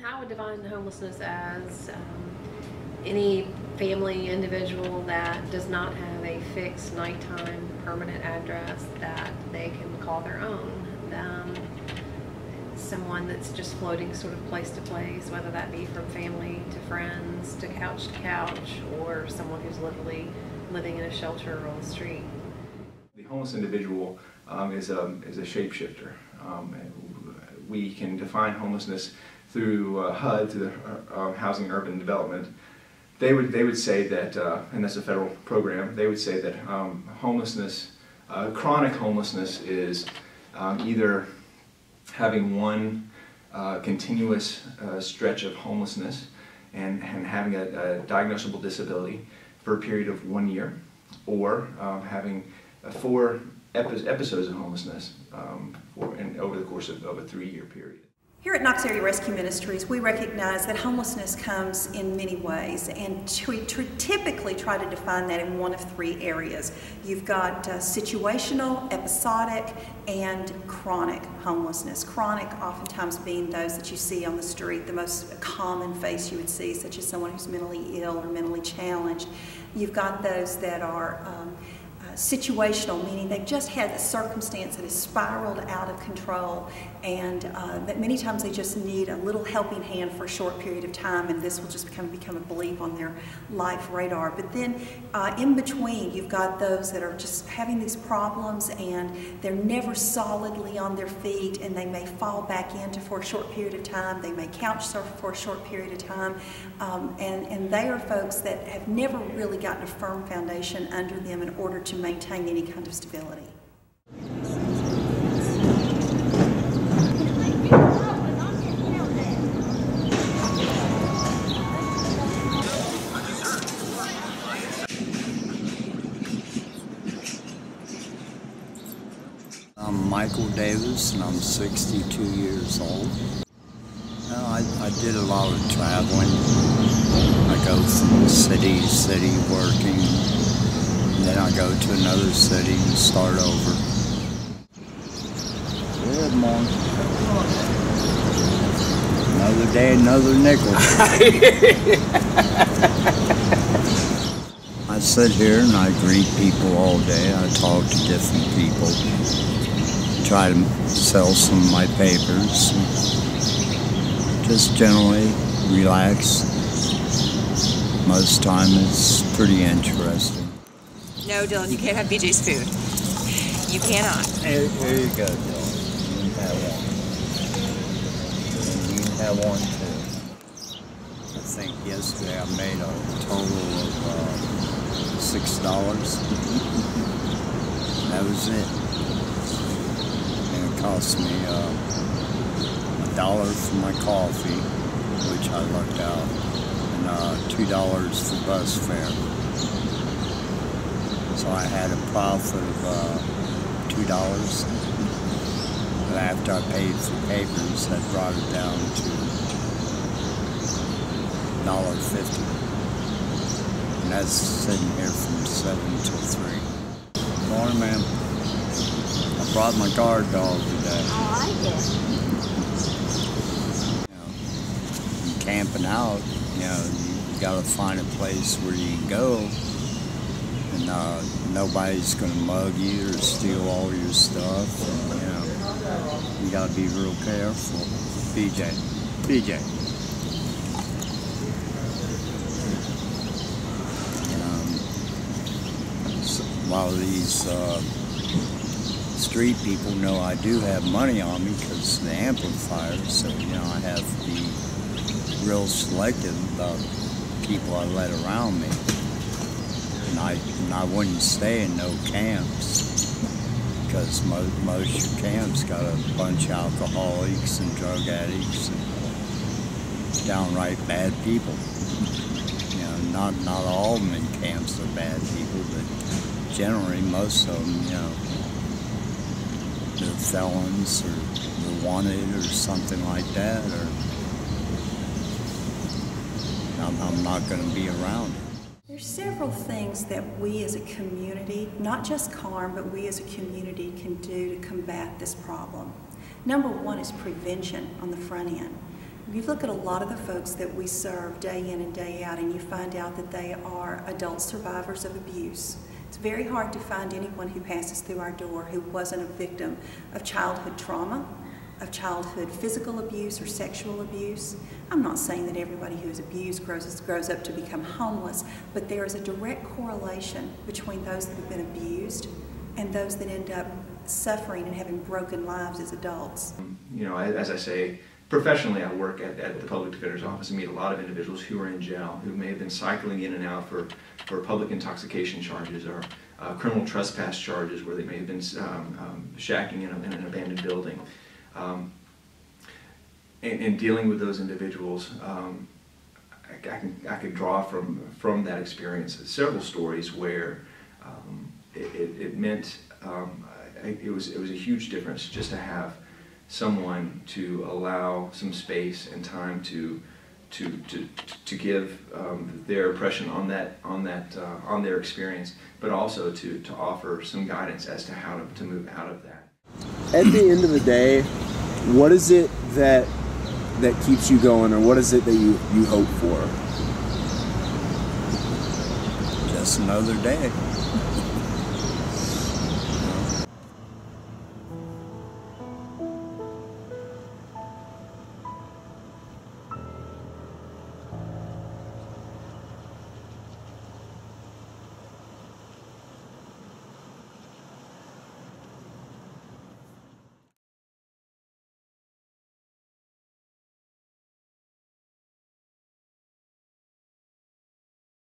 I would define homelessness as any family, individual that does not have a fixed nighttime permanent address that they can call their own. Someone that's just floating sort of place to place, whether that be from family to friends to couch, or someone who's literally living in a shelter or on the street. The homeless individual is a shapeshifter. We can define homelessness through HUD, through the Housing Urban Development. They would say that, and that's a federal program, they would say that homelessness, chronic homelessness is either having one continuous stretch of homelessness and having a diagnosable disability for a period of 1 year, or having 4 episodes of homelessness over the course of a 3-year period. Here at Knox Area Rescue Ministries, we recognize that homelessness comes in many ways, and we typically try to define that in one of 3 areas. You've got situational, episodic, and chronic homelessness. Chronic oftentimes being those that you see on the street, the most common face you would see, such as someone who's mentally ill or mentally challenged. You've got those that are situational, meaning they've just had a circumstance that has spiraled out of control, and that many times they just need a little helping hand for a short period of time, and this will just become a blip on their life radar. But then in between, you've got those that are just having these problems and they're never solidly on their feet, and they may fall back into for a short period of time, they may couch surf for a short period of time, and they are folks that have never really gotten a firm foundation under them in order to maintain any kind of stability. I'm Michael Davis, and I'm 62 years old. I did a lot of traveling. I go from city to city working, and then I go to another city and start over. Good morning. Another day, another nickel. I sit here and I greet people all day. I talk to different people. Try to sell some of my papers. Just generally relax. Most time it's pretty interesting. No, Dylan, you can't have BJ's food. You cannot. Here you go, Dylan. You can have one. And you can have one too. I think yesterday I made a total of $6. That was it. And it cost me $1 for my coffee, which I lucked out, and $2 for bus fare. So I had a profit of $2, but after I paid for papers, that brought it down to $1.50. And that's sitting here from 7 till 3. Morning, ma'am. I brought my guard dog today. I like it. Camping out, you got to find a place where you can go, and nobody's going to mug you or steal all your stuff. And, you got to be real careful. BJ. So a lot of these street people know I do have money on me because of the amplifier, so I have to be real selective about people I let around me, and I wouldn't stay in no camps, because most of your camps got a bunch of alcoholics and drug addicts and downright bad people. Not all of them in camps are bad people, but generally most of them, they're felons or they're wanted or something like that, or I'm not going to be around. There's several things that we as a community, not just CARM, but we as a community can do to combat this problem. Number one is prevention on the front end. You look at a lot of the folks that we serve day in and day out, and you find out that they are adult survivors of abuse. It's very hard to find anyone who passes through our door who wasn't a victim of childhood trauma, of childhood physical abuse or sexual abuse. I'm not saying that everybody who is abused grows up to become homeless, but there is a direct correlation between those that have been abused and those that end up suffering and having broken lives as adults. You know, as I say, professionally I work at the Public Defender's Office and meet a lot of individuals who are in jail, who may have been cycling in and out for public intoxication charges or criminal trespass charges where they may have been shacking in an abandoned building. And dealing with those individuals, I could draw from that experience several stories where it meant it was a huge difference just to have someone to allow some space and time to give their impression on their experience, but also to offer some guidance as to how to move out of that. At the end of the day, what is it that keeps you going, or what is it that you hope for? Just another day.